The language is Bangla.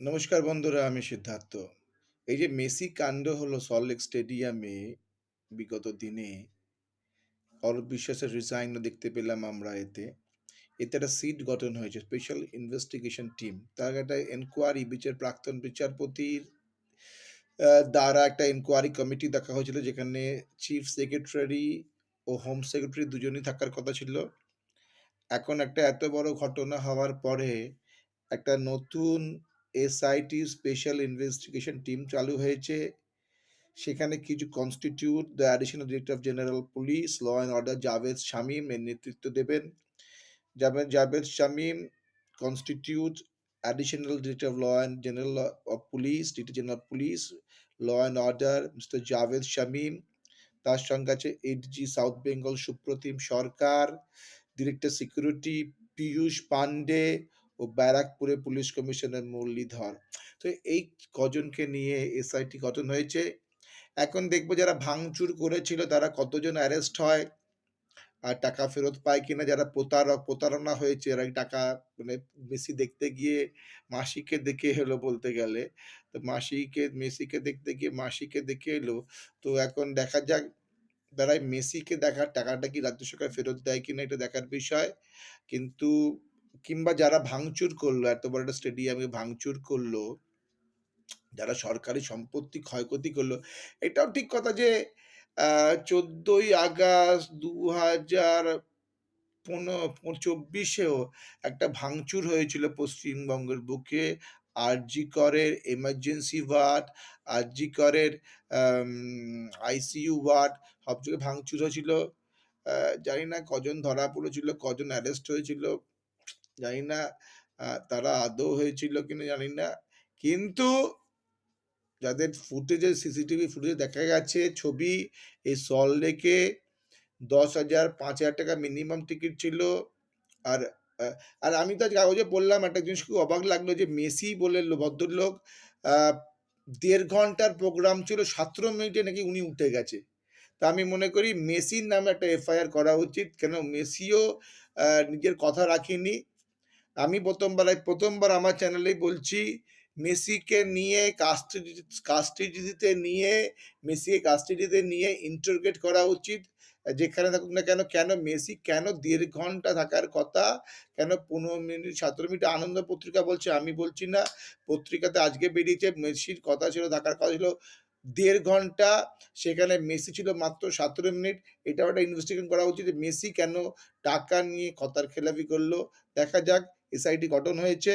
নমস্কার বন্ধুরা, আমি সিদ্ধার্থ। এই যে মেসি কাণ্ড হলো সল্টলেক স্টেডিয়ামে বিগত দিনে, অরূপ বিশ্বাসের রিজাইনও দেখতে পেলাম আমরা এতে। এতে একটা সিট গঠন হয়েছে, স্পেশাল ইনভেস্টিগেশন টিম। তার একটা এনকোয়ারি প্রাক্তন বিচারপতির দ্বারা একটা এনকোয়ারি কমিটি দেখা হয়েছিল, যেখানে চিফ সেক্রেটারি ও হোম সেক্রেটারি দুজনই থাকার কথা ছিল। এখন একটা এত বড় ঘটনা হওয়ার পরে একটা নতুন এসআইটি স্পেশাল ইনভেস্টিগেশন টিম চালু হয়েছে। সেখানে কিছু constitute the additional director of general police, law and order Javed Shamim এর নেতৃত্ব দেবেন। Javed Shamim constitute additional director of law and general of police, director general police, law and order mister Javed Shamim. তার সঙ্গে আছে ADG South Bengal Supratim Sarkar, director security Piyush Pandey ও ব্যারাকপুরে পুলিশ কমিশনার মুরলীধর। তো এই কজনকে নিয়ে এসআইটি গঠন হয়েছে। এখন দেখবো যারা ভাঙচুর করেছিল তারা কতজন অ্যারেস্ট হয়, আর টাকা ফেরত পায় কিনা। যারা প্রতারণা হয়েছে, এরা এই টাকা মানে মেসি দেখতে গিয়ে মাসিকে দেখে এলো বলতে গেলে। তো মেসিকে দেখতে গিয়ে মাসিকে দেখে এলো। তো এখন দেখা যাক তারা এই মেসিকে দেখার টাকাটা কি রাজ্য সরকার ফেরত দেয় কিনা, এটা দেখার বিষয়। কিন্তু কিংবা যারা ভাঙচুর করলো, এত বড় একটা স্টেডিয়ামে ভাঙচুর করলো, যারা সরকারি সম্পত্তি ক্ষয়ক্ষতি করলো, এটাও ঠিক কথা যে ১৪ই আগস্ট ২০২৪-এও একটা ভাঙচুর হয়েছিল পশ্চিমবঙ্গের বুকে। আরজি করের এমার্জেন্সি ওয়ার্ড, আরজি করের আম আইসিইউ ওয়ার্ড, সব জায়গায় ভাঙচুর হয়েছিল। জানি না কজন ধরা পড়েছিল, কজন অ্যারেস্ট হয়েছিল জানি না। তারা আদৌ হয়েছিল কিনা জানি না। কিন্তু যাদের ফুটেজে সিসিটিভি ফুটেজে দেখা গেছে ছবি, এই সল্টলেকে ১০,০০০ ৳৫,০০০ মিনিমাম টিকিট ছিল। আর আ আর আমি তো আজ কাগজে পড়লাম, একটা জিনিস খুব অবাক লাগলো যে মেসি বলে ভদ্রলোক, আ ১.৫ ঘন্টার প্রোগ্রাম ছিল, ১৭ মিনিটে নাকি উনি উঠে গেছে। তা আমি মনে করি মেসির নামে একটা এফআইআর করা উচিত। কেন মেসিও নিজের কথা রাখেনি। আমি ১ম বার আমার চ্যানেলেই বলছি, মেসিকে নিয়ে কাস্টাডিতে নিয়ে মেসিকে কাস্টাডিতে নিয়ে ইন্টারোগেট করা উচিত। যেখানে থাকুক না কেন, মেসি কেন ১.৫ ঘন্টা থাকার কথা, কেন ১৫ মিনিট ১৭ মিনিট। আনন্দ পত্রিকা বলছে, আমি বলছি না। পত্রিকাতে আজকে বেরিয়েছে মেসির কথা ছিল, থাকার কথা ছিল ১.৫ ঘন্টা, সেখানে মেসি ছিল মাত্র ১৭ মিনিট। এটাও একটা ইনভেস্টিগেশন করা উচিত যে মেসি কেন টাকা নিয়ে খেলাপি করলো। দেখা যাক। এসআইটি গঠন হয়েছে।